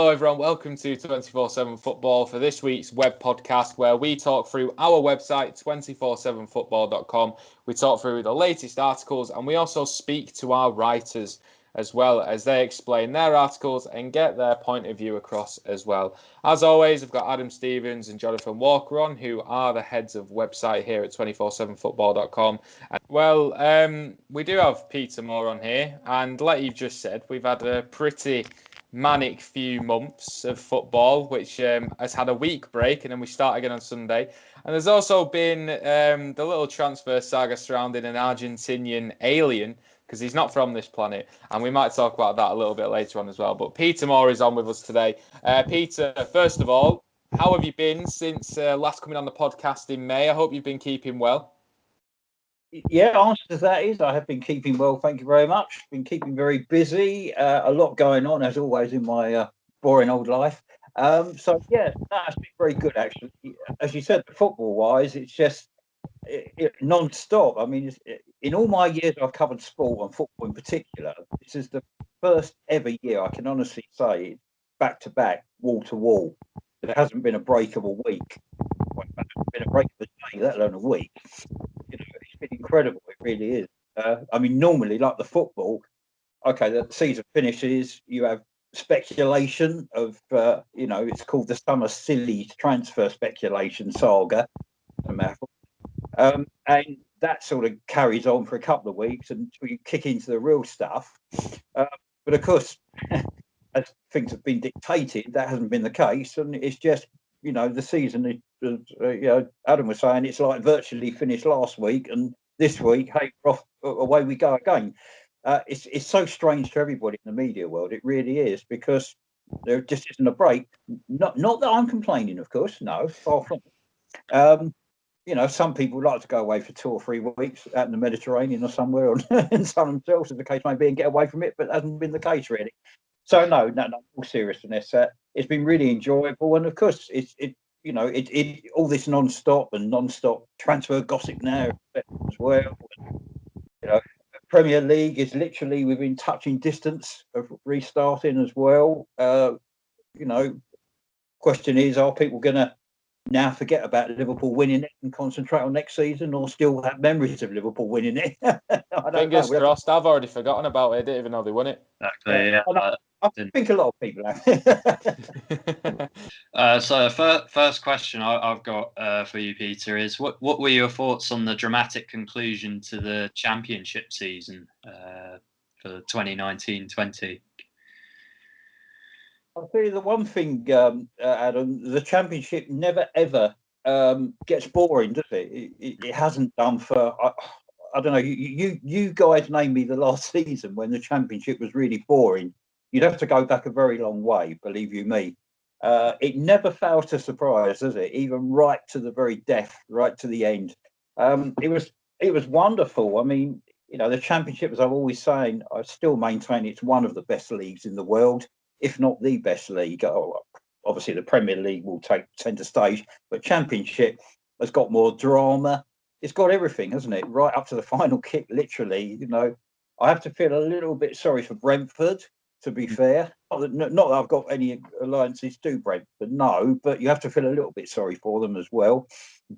Hello everyone, welcome to 24/7 Football for this week's web podcast where we talk through our website 247football.com. We talk through the latest articles and we also speak to our writers as well as they explain their articles and get their point of view across as well. As always, I've got Adam Stevens and Jonathan Walker on, who are the heads of website here at 247football.com. We do have Peter Moore on here, and like you've just said, we've had a pretty manic few months of football, which has had a week break, and then we start again on Sunday. And there's also been the little transfer saga surrounding an Argentinian alien, because he's not from this planet, and we might talk about that a little bit later on as well. But Peter Moore is on with us today. Peter, first of all, how have you been since last coming on the podcast in May? I hope you've been keeping well. Yeah, answer to that is I have been keeping well, thank you very much. Been keeping very busy, a lot going on as always in my boring old life. So yeah, that's been very good actually. As you said, football-wise, it's just non-stop. I mean, in all my years I've covered sport and football in particular, this is the first ever year I can honestly say back to back, wall to wall. There hasn't been a break of a week. Well, there hasn't been a break of a day, let alone a week. It's been incredible. It really is. I mean, normally, like the football, okay, the season finishes, you have speculation of, it's called the summer silly transfer speculation saga. And that sort of carries on for a couple of weeks until you kick into the real stuff. But of course, as things have been dictated, that hasn't been the case. And it's just, the season, Adam was saying, it's like virtually finished last week. And this week, hey, away we go again. It's so strange to everybody in the media world. It really is, because there just isn't a break. Not that I'm complaining, of course. No, far from it. Some people like to go away for 2 or 3 weeks out in the Mediterranean or somewhere, and sun themselves, as the case may be, and get away from it. But that hasn't been the case, really. So no, all seriousness, it's been really enjoyable, and of course, all this non-stop transfer gossip now as well. Premier League is literally within touching distance of restarting as well. Question is, are people going to now forget about Liverpool winning it and concentrate on next season, or still have memories of Liverpool winning it? Fingers crossed. I've already forgotten about it. I didn't even know they won it. Exactly, yeah. I think a lot of people have. So first question I've got for you, Peter, is what were your thoughts on the dramatic conclusion to the championship season for 2019-20? I'll tell you the one thing, Adam, the championship never ever gets boring, does it? It hasn't done for, I don't know, you guys name me the last season when the championship was really boring. You'd have to go back a very long way, believe you me. It never fails to surprise, does it? Even right to the very death, right to the end. It was wonderful. I mean, the championship, as I'm always saying, I still maintain it's one of the best leagues in the world, if not the best league. Obviously, the Premier League will take centre stage, but Championship has got more drama. It's got everything, hasn't it? Right up to the final kick, literally. I have to feel a little bit sorry for Brentford, to be fair. Not that I've got any alliances to Brentford, no, but you have to feel a little bit sorry for them as well.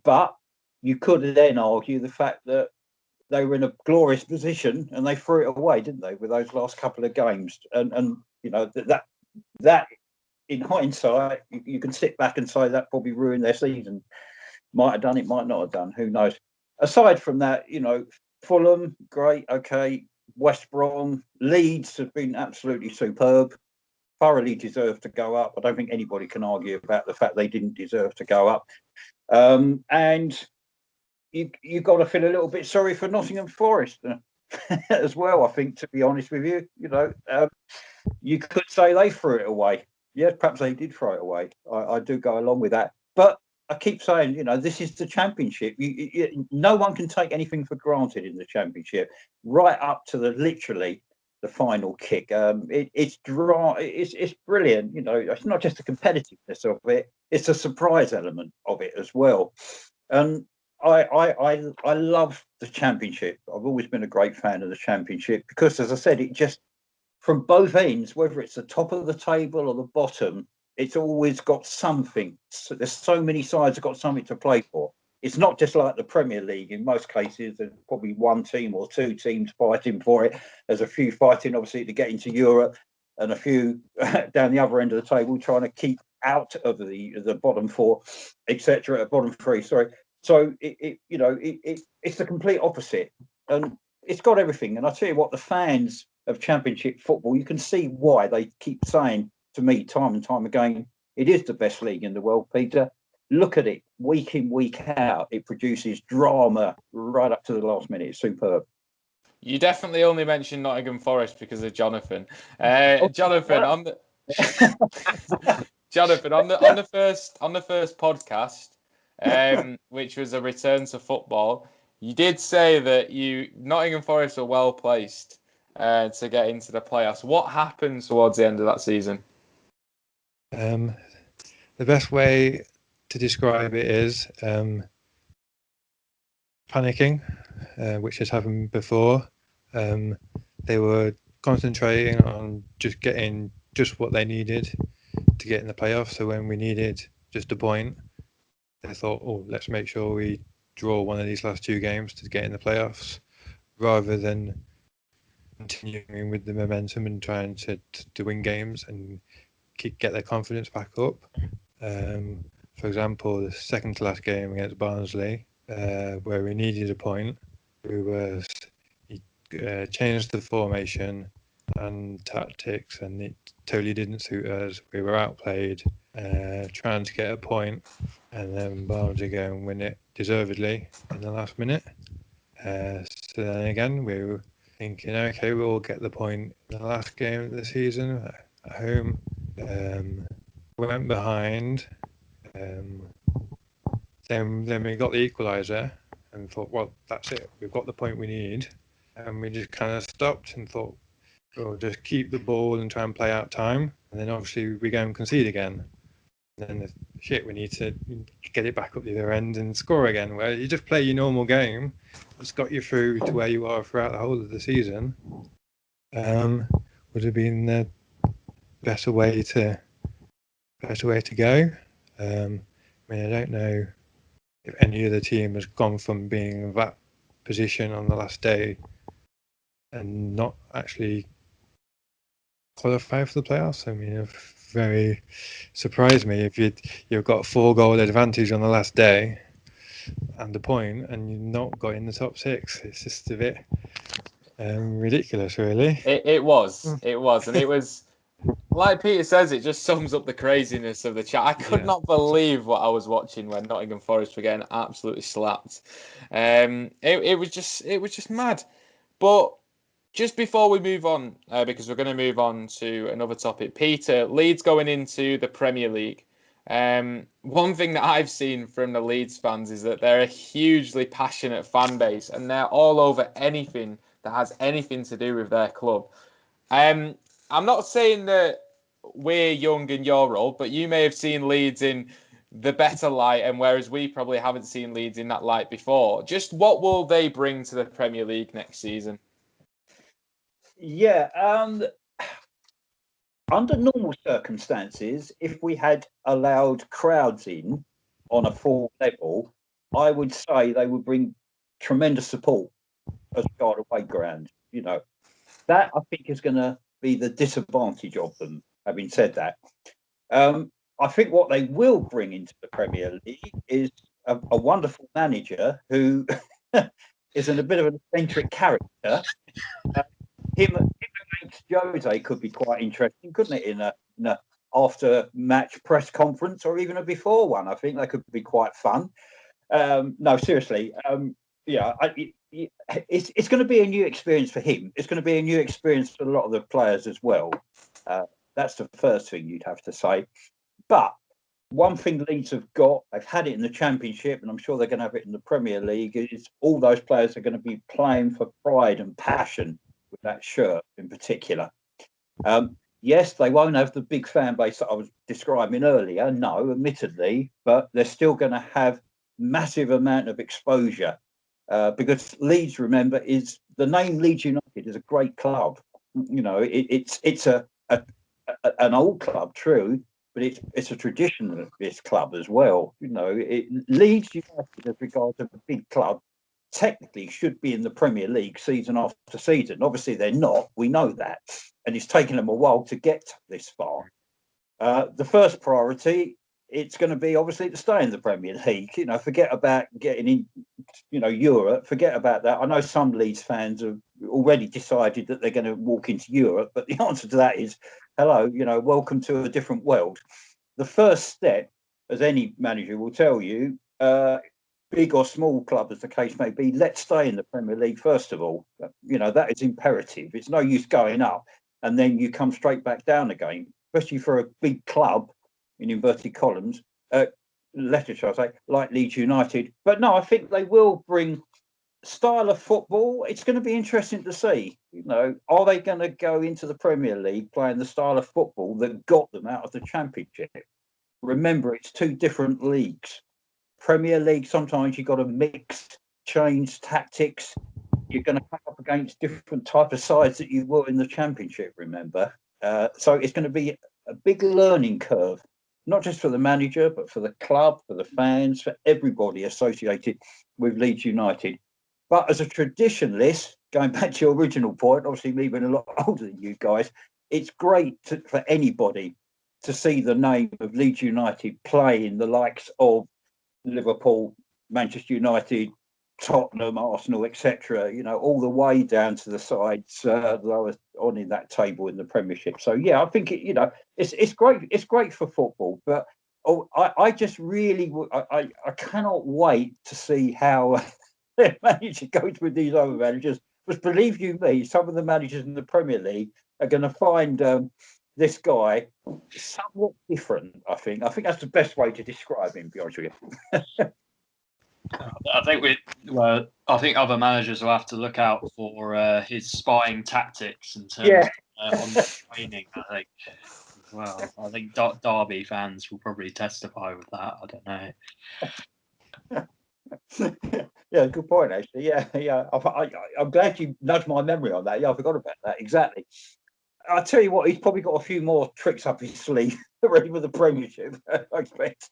But you could then argue the fact that they were in a glorious position and they threw it away, didn't they, with those last couple of games? And that in hindsight, you can sit back and say that probably ruined their season. Might have done it, might not have done. Who knows? Aside from that, Fulham, great, okay. West Brom, Leeds have been absolutely superb. Thoroughly deserved to go up. I don't think anybody can argue about the fact they didn't deserve to go up. And you've got to feel a little bit sorry for Nottingham Forest as well, I think, to be honest with you. You could say they threw it away. Yes, perhaps they did throw it away. I do go along with that. But I keep saying, this is the championship. No one can take anything for granted in the championship, right up to literally the final kick. It's brilliant. It's not just the competitiveness of it; it's the surprise element of it as well. And I love the championship. I've always been a great fan of the championship because, as I said, from both ends, whether it's the top of the table or the bottom, it's always got something. So there's so many sides have got something to play for. It's not just like the Premier League. In most cases, there's probably one team or two teams fighting for it. There's a few fighting, obviously, to get into Europe, and a few down the other end of the table trying to keep out of the bottom four, etc. Bottom three, sorry. So it's the complete opposite, and it's got everything. And I tell you what, the fans of Championship football, you can see why they keep saying to me time and time again, it is the best league in the world, Peter. Look at it, week in, week out. It produces drama right up to the last minute. It's superb. You definitely only mentioned Nottingham Forest because of Jonathan. Jonathan, on the Jonathan on the first podcast, which was a return to football, you did say that Nottingham Forest were well placed to get into the playoffs. What happened towards the end of that season? The best way to describe it is panicking, which has happened before. They were concentrating on just getting just what they needed to get in the playoffs. So when we needed just a point, they thought, oh, let's make sure we draw one of these last two games to get in the playoffs, rather than continuing with the momentum and trying to win games and get their confidence back up. For example, the second to last game against Barnsley, where we needed a point, he changed the formation and tactics, and it totally didn't suit us. We were outplayed, trying to get a point, and then Barnsley go and win it deservedly in the last minute. So then again, we were thinking, okay, we'll get the point in the last game of the season at home. We went behind. Then we got the equaliser and thought, well, that's it. We've got the point we need. And we just kind of stopped and thought, we'll just keep the ball and try and play out time. And then obviously we go and concede again. And then we need to get it back up the other end and score again. Where you just play your normal game. It's got you through to where you are throughout the whole of the season. Would have been the better way to go. I don't know if any other team has gone from being in that position on the last day and not actually qualify for the playoffs. I mean, it very surprised me if you've got a 4-goal advantage on the last day and a point, and you've not got in the top 6. It's just a bit ridiculous, really. It was, and it was. Like Peter says, it just sums up the craziness of the chat. I could not believe what I was watching when Nottingham Forest were getting absolutely slapped. It was just mad. But just before we move on, because we're going to move on to another topic, Peter, Leeds going into the Premier League. One thing that I've seen from the Leeds fans is that they're a hugely passionate fan base, and they're all over anything that has anything to do with their club. I'm not saying that we're young and you're old, but you may have seen Leeds in the better light, and whereas we probably haven't seen Leeds in that light before. Just what will they bring to the Premier League next season? Yeah, under normal circumstances, if we had allowed crowds in on a full level, I would say they would bring tremendous support as regard away ground. That I think is going to be the disadvantage of them. Having said that, I think what they will bring into the Premier League is a wonderful manager who is in a bit of an eccentric character. Him against Jose could be quite interesting, couldn't it? In a after-match press conference, or even a before one. I think that could be quite fun. No, seriously. It's going to be a new experience for him. It's going to be a new experience for a lot of the players as well. That's the first thing you'd have to say. But one thing Leeds have got, they've had it in the Championship, and I'm sure they're going to have it in the Premier League, is all those players are going to be playing for pride and passion with that shirt in particular. Yes, they won't have the big fan base that I was describing earlier, no, admittedly, but they're still going to have massive amount of exposure because Leeds, remember, is the name Leeds United is a great club. It's an old club, true, but it's a traditionalist club as well. Leeds United, as regards a big club, technically should be in the Premier League season after season. Obviously, they're not. We know that, and it's taken them a while to get this far. The first priority, it's going to be obviously to stay in the Premier League. Forget about getting in, Europe. Forget about that. I know some Leeds fans have already decided that they're going to walk into Europe, but the answer to that is, hello, welcome to a different world. The first step, as any manager will tell you, big or small club as the case may be, let's stay in the Premier League first of all. That is imperative. It's no use going up and then you come straight back down again, especially for a big club, in inverted columns, letters, shall I say, like Leeds United. But no, I think they will bring style of football. It's going to be interesting to see. Are they going to go into the Premier League playing the style of football that got them out of the Championship? Remember, it's two different leagues. Premier League, sometimes you've got to mix, change tactics. You're going to come up against different type of sides that you were in the Championship, remember. So it's going to be a big learning curve, not just for the manager, but for the club, for the fans, for everybody associated with Leeds United. But as a traditionalist, going back to your original point, obviously me being a lot older than you guys, it's great for anybody to see the name of Leeds United playing the likes of Liverpool, Manchester United, Tottenham, Arsenal, etc. All the way down to the sides lower on in that table in the Premiership. So yeah, I think it's great. It's great for football, but I just really I cannot wait to see how their manager goes with these other managers. But believe you me, some of the managers in the Premier League are going to find this guy somewhat different. I think that's the best way to describe him. To be honest with you. I think other managers will have to look out for his spying tactics in terms of on training. I think Derby fans will probably testify with that. I don't know. Yeah, good point actually. Yeah. I'm glad you nudged my memory on that. Yeah, I forgot about that. Exactly. I'll tell you what, he's probably got a few more tricks up his sleeve ready with the Premiership, I expect.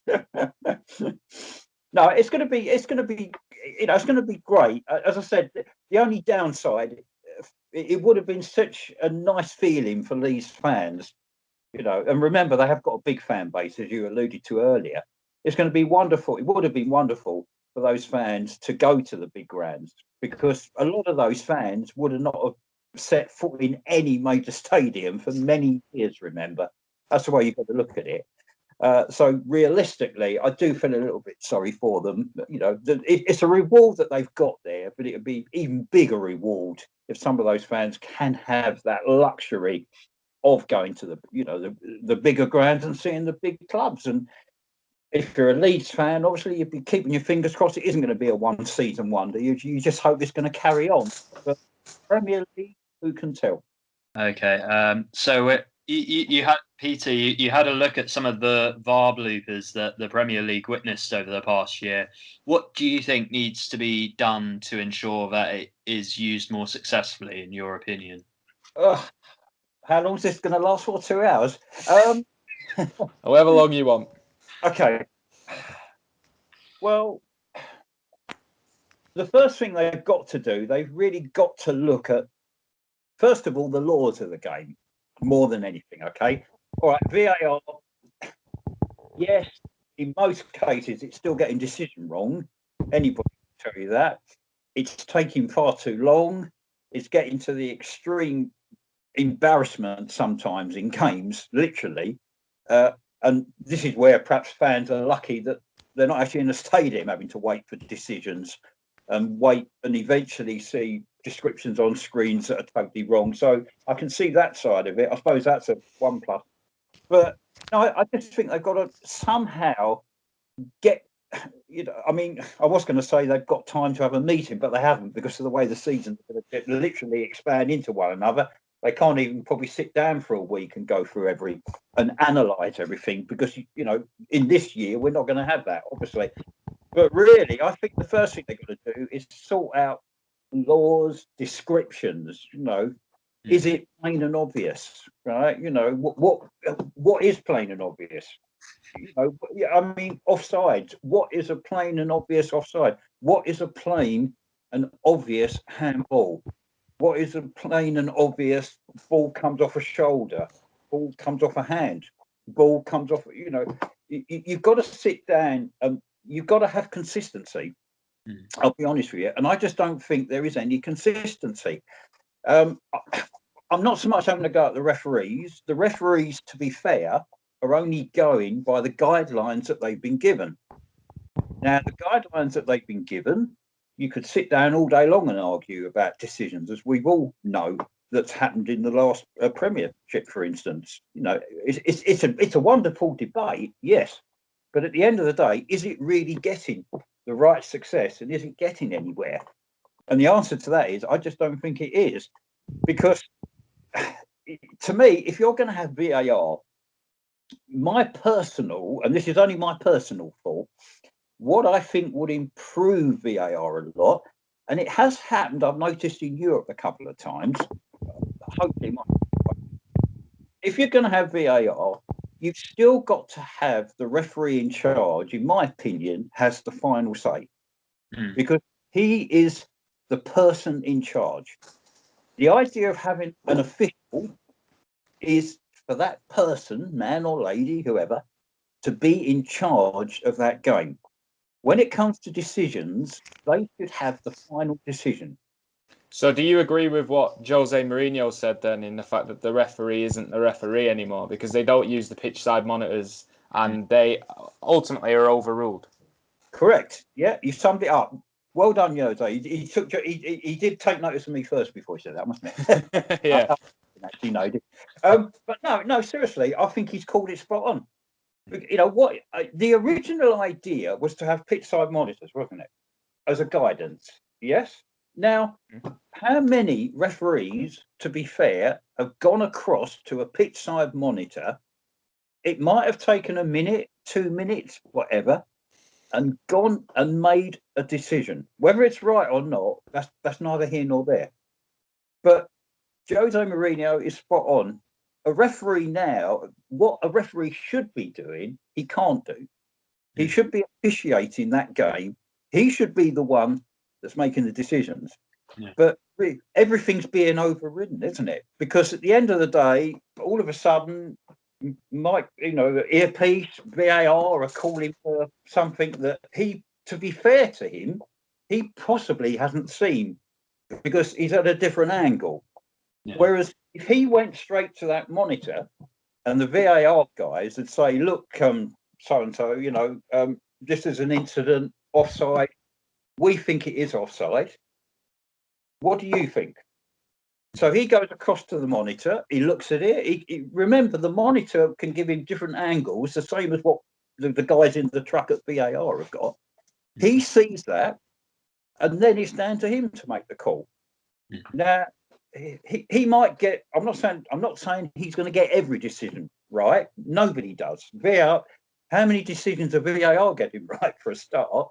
No, it's going to be great. As I said, the only downside, it would have been such a nice feeling for Leeds fans, and remember they have got a big fan base, as you alluded to earlier. It's going to be wonderful. It would have been wonderful for those fans to go to the big grounds, because a lot of those fans would have not have set foot in any major stadium for many years. Remember, that's the way you've got to look at it. So realistically, I do feel a little bit sorry for them. It's a reward that they've got there, but it would be even bigger reward if some of those fans can have that luxury of going to the bigger grounds and seeing the big clubs. And if you're a Leeds fan, obviously you'd be keeping your fingers crossed. It isn't going to be a one-season wonder. You just hope it's going to carry on. But Premier League, who can tell? Okay, so you had Peter. You had a look at some of the VAR bloopers that the Premier League witnessed over the past year. What do you think needs to be done to ensure that it is used more successfully, in your opinion? How long is this going to last for? 2 hours? However long you want. Okay. Well, the first thing they've got to do, they've really got to look at, first of all, the laws of the game more than anything. Okay. All right. VAR. Yes, in most cases, it's still getting decision wrong. Anybody can tell you that. It's taking far too long. It's getting to the extreme embarrassment sometimes in games, literally. And this is where perhaps fans are lucky that they're not actually in the stadium having to wait for decisions and eventually see descriptions on screens that are totally wrong. So I can see that side of it. I suppose that's a one plus. But no, I just think they've got to somehow get, I mean, I was going to say they've got time to have a meeting, but they haven't, because of the way the season's going to literally expand into one another. They can't even probably sit down for a week and go through and analyse everything, because, in this year, we're not going to have that, obviously. But really, I think the first thing they've got to do is sort out laws, descriptions, Is it plain and obvious? Right? You know, what is plain and obvious? You know, I mean, offside. What is a plain and obvious offside? What is a plain and obvious handball? What is a plain and obvious ball comes off a shoulder, ball comes off a hand, ball comes off? You know, you've got to sit down and you've got to have consistency. I'll be honest with you, and I just don't think there is any consistency. I'm not so much having to go at the referees. The referees, to be fair, are only going by the guidelines that they've been given. Now, the guidelines that they've been given, you could sit down all day long and argue about decisions, as we've all know that's happened in the last Premiership, for instance. You know, it's a wonderful debate, yes, but at the end of the day, is it really getting the right success, and is it getting anywhere? And the answer to that is, I just don't think it is, because to me, if you're going to have VAR, my personal, and this is only my personal thought, what I think would improve VAR a lot, and it has happened, I've noticed in Europe a couple of times, hopefully, if you're going to have VAR, you've still got to have the referee in charge, in my opinion, has the final say, because he is the person in charge. The idea of having an official is for that person, man or lady, whoever, to be in charge of that game. When it comes to decisions, they should have the final decision. So do you agree with what Jose Mourinho said then, in the fact that the referee isn't the referee anymore because they don't use the pitch side monitors and they ultimately are overruled? Correct. Yeah, you summed it up. Well done, Jose. He did take notice of me first before he said that, mustn't he? Yeah. I actually know. But no, seriously, I think he's called it spot on. You know what? The original idea was to have pitch side monitors, wasn't it, as a guidance? Yes. Now, how many referees, to be fair, have gone across to a pitch side monitor? It might have taken a minute, 2 minutes, whatever, and gone and made a decision. Whether it's right or not, that's neither here nor there. But Jose Mourinho is spot on. A referee now, what a referee should be doing, he can't do. He should be officiating that game. He should be the one that's making the decisions. Yeah. But everything's being overridden, isn't it? Because at the end of the day, all of a sudden, Mike, you know, earpiece, VAR are calling for something that he, to be fair to him, he possibly hasn't seen because he's at a different angle. Yeah. Whereas if he went straight to that monitor and the VAR guys would say, look, so-and-so, you know, this is an incident, offside. We think it is offside. What do you think? So he goes across to the monitor. He looks at it. Remember, the monitor can give him different angles, the same as what the guys in the truck at VAR have got. He sees that, and then it's down to him to make the call. Now, he might get. I'm not saying he's going to get every decision right. Nobody does. VAR. How many decisions are VAR getting right for a start?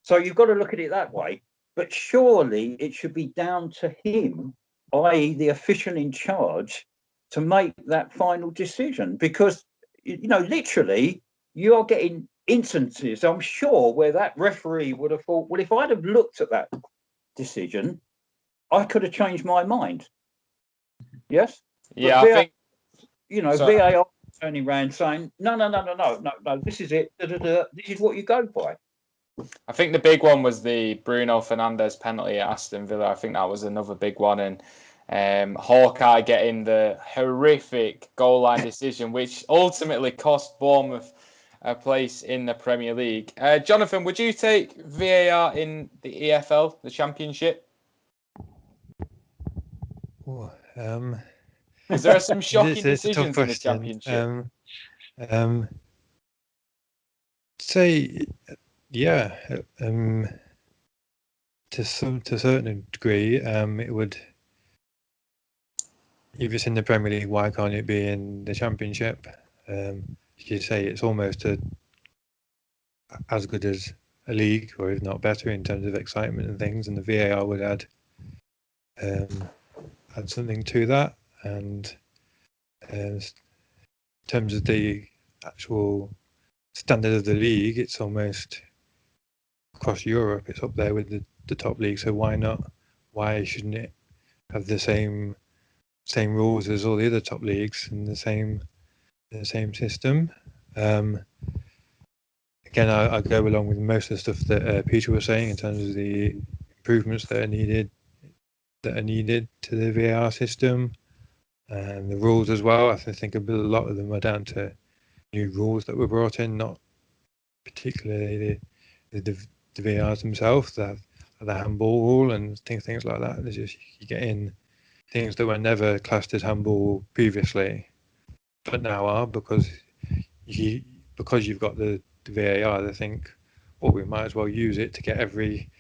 So you've got to look at it that way. But surely it should be down to him, i.e. the official in charge, to make that final decision. Because, you know, literally, you are getting instances, I'm sure, where that referee would have thought, well, if I'd have looked at that decision, I could have changed my mind. Yes? Yeah, but I think... You know, VAR turning around saying, no, this is it. This is what you go by. I think the big one was the Bruno Fernandes penalty at Aston Villa. I think that was another big one. And Hawkeye getting the horrific goal line decision, which ultimately cost Bournemouth a place in the Premier League. Jonathan, would you take VAR in the EFL, the Championship? Because there are some shocking decisions in the Championship. Say, yeah, to a certain degree, it would. If it's in the Premier League, why can't it be in the Championship? You say it's almost as good as a league, or if not better, in terms of excitement and things. And the VAR would add add something to that. And in terms of the actual standard of the league, it's almost across Europe, it's up there with the top league. So why not? Why shouldn't it have the same rules as all the other top leagues and the same system? Again, I go along with most of the stuff that Peter was saying in terms of the improvements that are needed to the VAR system and the rules as well. I think a lot of them are down to new rules that were brought in, not particularly the VARs themselves. The handball rule and things like that. There's just, you get in things that were never classed as handball previously, but now are because you've got the VAR. They think, well, we might as well use it to get every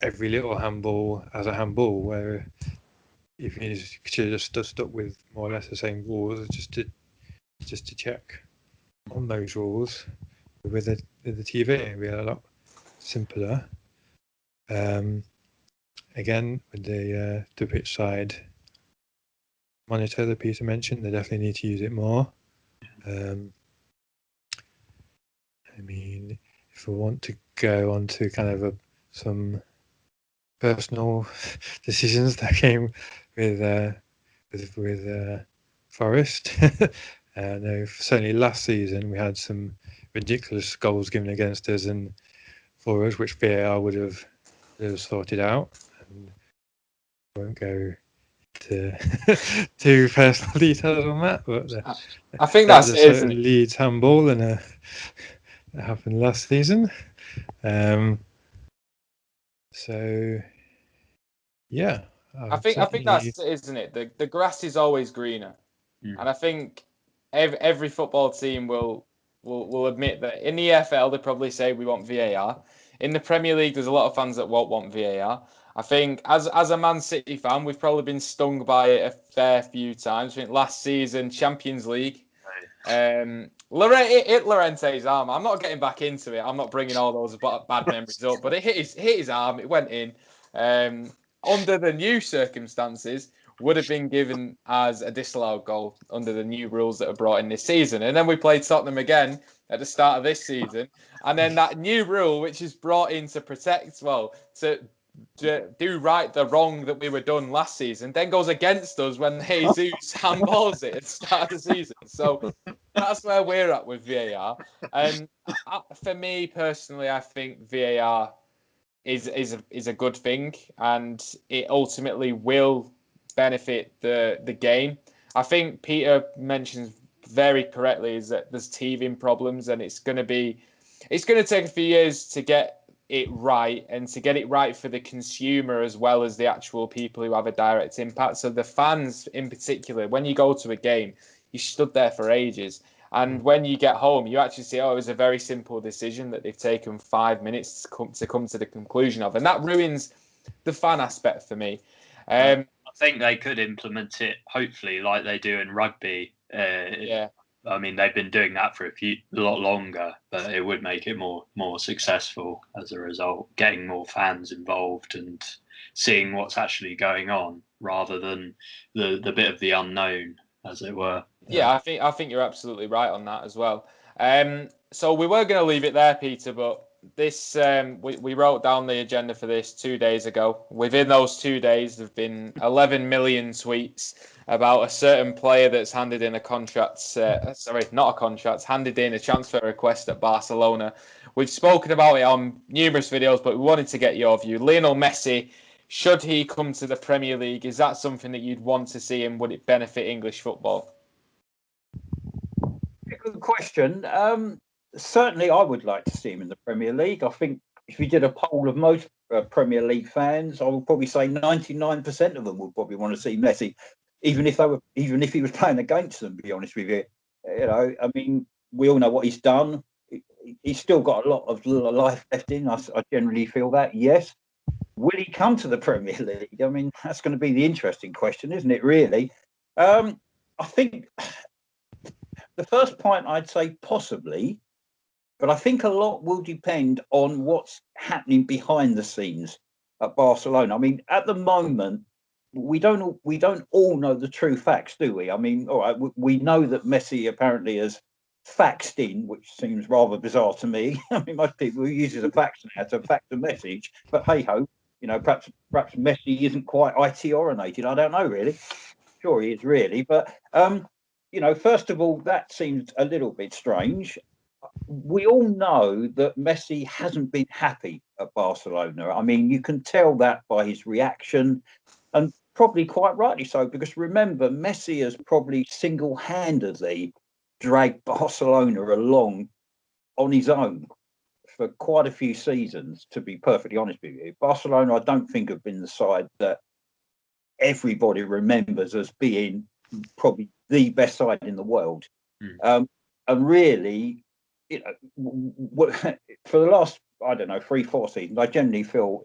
little handball as a handball. Where if you should have just stuck with more or less the same rules, just to check on those rules with the TV, it'd be a lot simpler. Again, with the pitch side monitor that Peter mentioned, they definitely need to use it more. I mean, if we want to go on to kind of some personal decisions that came with Forest, no, certainly last season we had some ridiculous goals given against us and for us, which VAR would have sorted out. And I won't go to personal details on that, but I think that that's was it, a isn't it? Leeds handball, and that happened last season. So yeah, I think that's it, isn't it? The grass is always greener, and I think every football team will admit that in the EFL they probably say we want VAR. In the Premier League, there's a lot of fans that won't want VAR. I think as a Man City fan, we've probably been stung by it a fair few times. I think last season, Champions League, Llorente's arm. I'm not getting back into it. I'm not bringing all those bad memories up, but it hit his arm. It went in. Under the new circumstances, would have been given as a disallowed goal under the new rules that are brought in this season. And then we played Tottenham again at the start of this season. And then that new rule, which is brought in to protect, to do right the wrong that we were done last season, then goes against us when Jesus handballs it at the start of the season. So that's where we're at with VAR. And for me personally, I think VAR is a good thing, and it ultimately will benefit the game. I think Peter mentions very correctly is that there's teething problems, and it's going to take a few years to get it right, and to get it right for the consumer as well as the actual people who have a direct impact. So the fans in particular, when you go to a game, you stood there for ages. And when you get home, you actually see, it was a very simple decision that they've taken 5 minutes to come to the conclusion of. And that ruins the fan aspect for me. I think they could implement it, hopefully, like they do in rugby. Yeah. I mean, they've been doing that for a lot longer, but it would make it more successful as a result, getting more fans involved and seeing what's actually going on rather than the bit of the unknown, as it were. Yeah, I think you're absolutely right on that as well. So we were going to leave it there, Peter, but this we wrote down the agenda for this 2 days ago. Within those 2 days, there've been 11 million tweets about a certain player that's handed in a contract. Not a contract, handed in a transfer request at Barcelona. We've spoken about it on numerous videos, but we wanted to get your view. Lionel Messi, should he come to the Premier League? Is that something that you'd want to see, and would it benefit English football? Good question. Certainly, I would like to see him in the Premier League. I think if we did a poll of most Premier League fans, I would probably say 99% of them would probably want to see Messi, even if he was playing against them. To be honest with you, I mean, we all know what he's done. He's still got a lot of life left in. I generally feel that. Yes. Will he come to the Premier League? I mean, that's going to be the interesting question, isn't it? Really. I think the first point I'd say possibly, but I think a lot will depend on what's happening behind the scenes at Barcelona. I mean, at the moment, we don't all know the true facts, do we? I mean, all right, we know that Messi apparently has faxed in, which seems rather bizarre to me. I mean, most people uses a fax now to fax a message, but hey ho, perhaps Messi isn't quite IT orientated. I don't know really. Sure, he is really, but first of all, that seems a little bit strange. We all know that Messi hasn't been happy at Barcelona. I mean, you can tell that by his reaction, and probably quite rightly so, because remember, Messi has probably single-handedly dragged Barcelona along on his own for quite a few seasons, to be perfectly honest with you. Barcelona, I don't think, have been the side that everybody remembers as being probably the best side in the world. And really, for the last, I don't know, 3-4 seasons, I generally feel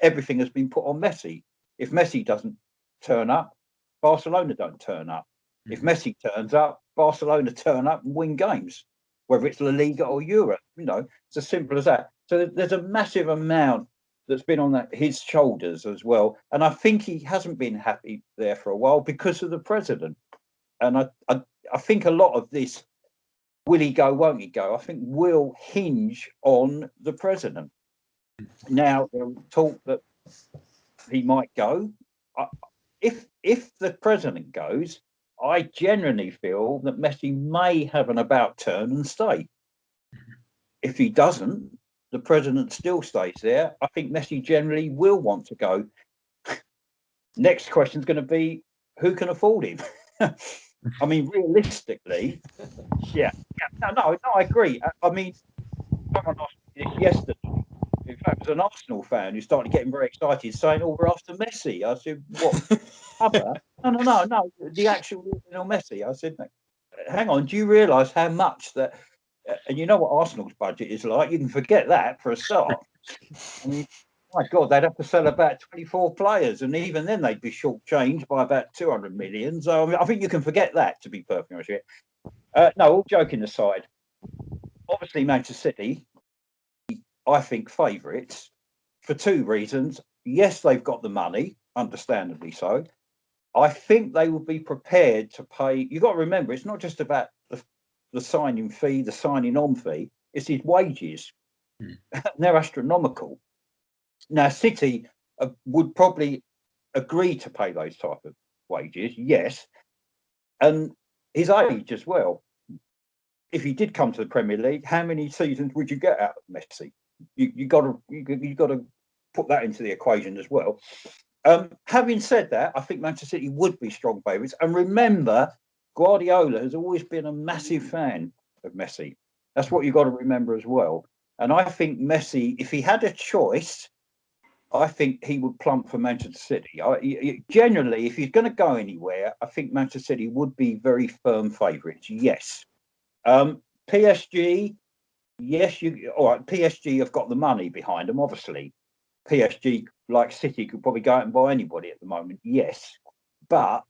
everything has been put on Messi. If Messi doesn't turn up, Barcelona don't turn up. If Messi turns up, Barcelona turn up and win games, whether it's La Liga or Europe. It's as simple as that. So there's a massive amount that's been on his shoulders as well. And I think he hasn't been happy there for a while because of the president. And I think a lot of this, will he go, won't he go, I think will hinge on the president. Now, there's talk that he might go. If the president goes, I genuinely feel that Messi may have an about turn and stay. If he doesn't, the president still stays there. I think Messi generally will want to go. Next question is going to be, who can afford him? I mean, realistically, yeah. No, I agree. I mean, someone asked me this yesterday. In fact, it was an Arsenal fan who started getting very excited, saying, "Oh, we're after Messi." I said, "What? Other? No, the actual Messi." I said, "Hang on, do you realise how much that?" And you know what Arsenal's budget is like. You can forget that for a start. I mean, my God, they'd have to sell about 24 players, and even then they'd be shortchanged by about 200 million. So I mean, I think you can forget that, to be perfectly honest with you. No, all joking aside, obviously Manchester City, I think, favourites for two reasons. Yes, they've got the money, understandably so. I think they will be prepared to pay. You've got to remember, it's not just about the signing fee, the signing on fee, it's his wages. They're astronomical. Now, City would probably agree to pay those type of wages, yes, and his age as well. If he did come to the Premier League, how many seasons would you get out of Messi? You got to put that into the equation as well. Having said that, I think Manchester City would be strong favourites. And remember, Guardiola has always been a massive fan of Messi. That's what you've got to remember as well. And I think Messi, if he had a choice, I think he would plump for Manchester City. Generally, if he's going to go anywhere, I think Manchester City would be very firm favourites. Yes. PSG, yes. All right. PSG have got the money behind them. Obviously, PSG, like City, could probably go out and buy anybody at the moment. Yes, but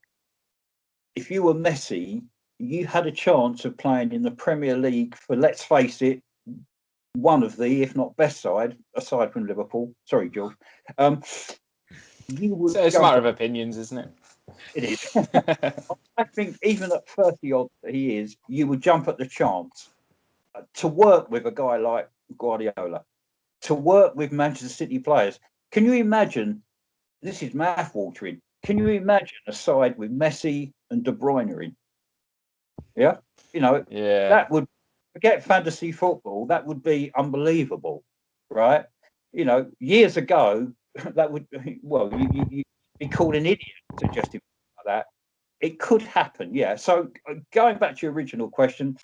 if you were Messi, you had a chance of playing in the Premier League for, let's face it, one of the, if not best side, aside from Liverpool. Sorry, George. You would. It's a matter of opinions, isn't it? It is. I think even at 30 odd he is, you would jump at the chance to work with a guy like Guardiola, to work with Manchester City players. Can you imagine? This is mouth-watering. Can you imagine a side with Messi and De Bruyne in? Yeah, yeah. That would, forget fantasy football. That would be unbelievable, right? Years ago, that would, well, you'd be called an idiot suggesting like that. It could happen, yeah. So going back to your original question,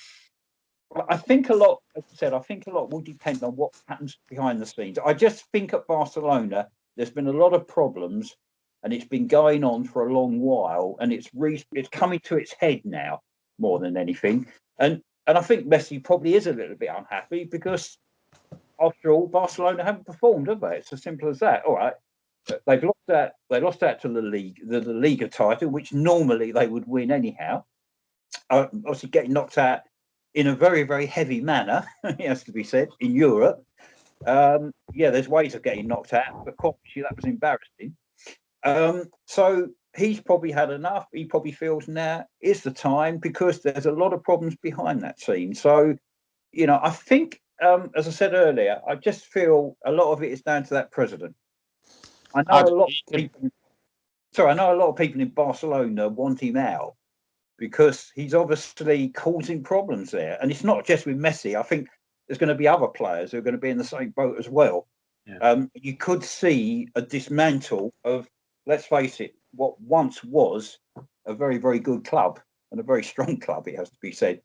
I think a lot, as I said, will depend on what happens behind the scenes. I just think at Barcelona, there's been a lot of problems, and it's been going on for a long while, and it's coming to its head now more than anything. And I think Messi probably is a little bit unhappy because, after all, Barcelona haven't performed, have they? It's as simple as that. All right, they've lost that. They lost that to the Liga title, which normally they would win anyhow. Obviously, getting knocked out in a very, very heavy manner, it has to be said, in Europe. There's ways of getting knocked out, but obviously that was embarrassing. So he's probably had enough. He probably feels now is the time, because there's a lot of problems behind that scene. So, I think, as I said earlier, I just feel a lot of it is down to that president. I know a lot of people in Barcelona want him out because he's obviously causing problems there. And it's not just with Messi. I think there's going to be other players who are going to be in the same boat as well. Yeah. You could see a dismantle of, let's face it, what once was a very, very good club and a very strong club, it has to be said.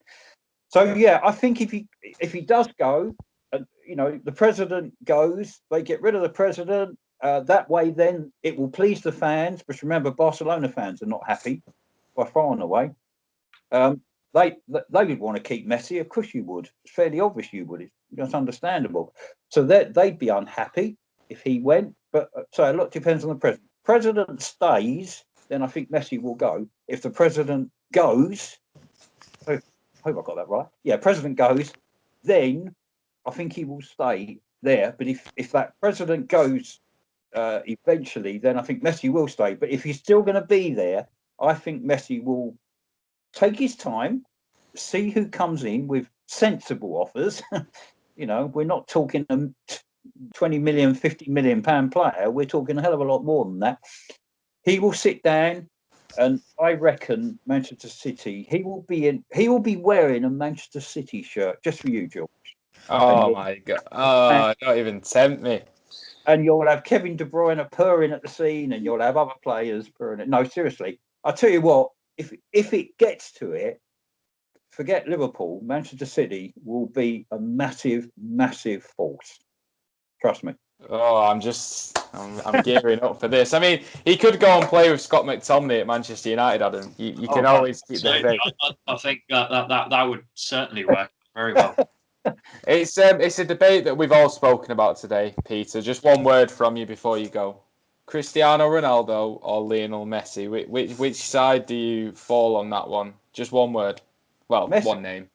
So, yeah, I think if he does go, the president goes, they get rid of the president. That way, then it will please the fans. But remember, Barcelona fans are not happy by far and away. They would want to keep Messi. Of course you would. It's fairly obvious you would. It's understandable. So they'd be unhappy if he went. But so a lot depends on the president. President stays, then I think Messi will go. If the president goes, I hope I got that right. Yeah, president goes, then I think he will stay there. But if that president goes eventually, then I think Messi will stay. But if he's still going to be there, I think Messi will take his time, see who comes in with sensible offers. We're not talking a 20 million, 50 million pound player. We're talking a hell of a lot more than that. He will sit down, and I reckon Manchester City, he will be wearing a Manchester City shirt just for you, George. Oh my God. Oh, don't even tempt me. And you'll have Kevin De Bruyne purring at the scene, and you'll have other players purring at. No, seriously. I'll tell you what, if it gets to it, forget Liverpool, Manchester City will be a massive, massive force. Trust me. Oh, I'm gearing up for this. I mean, he could go and play with Scott McTominay at Manchester United, Adam. You can always keep the debate. I think that would certainly work very well. It's a debate that we've all spoken about today, Peter. Just one word from you before you go. Cristiano Ronaldo or Lionel Messi? Which side do you fall on that one? Just one word. Well, Messi. One name.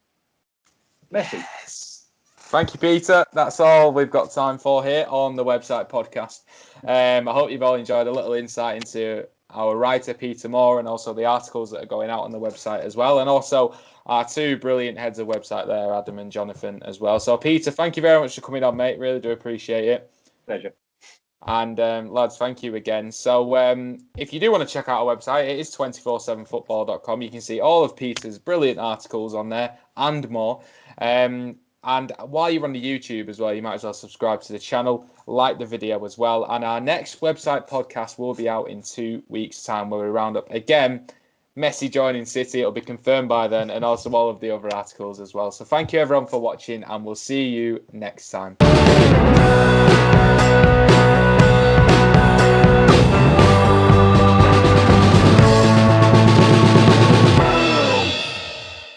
Messi. Yes. Thank you, Peter. That's all we've got time for here on the website podcast. I hope you've all enjoyed a little insight into our writer, Peter Moore, and also the articles that are going out on the website as well. And also our two brilliant heads of website there, Adam and Jonathan, as well. So, Peter, thank you very much for coming on, mate. Really do appreciate it. Pleasure. And lads, thank you again. So if you do want to check out our website, it is 247football.com. You can see all of Peter's brilliant articles on there and more. And while you're on the YouTube as well, you might as well subscribe to the channel, like the video as well. And our next website podcast will be out in 2 weeks' time, where we round up again Messi joining City. It'll be confirmed by then, and also all of the other articles as well. So thank you everyone for watching, and we'll see you next time.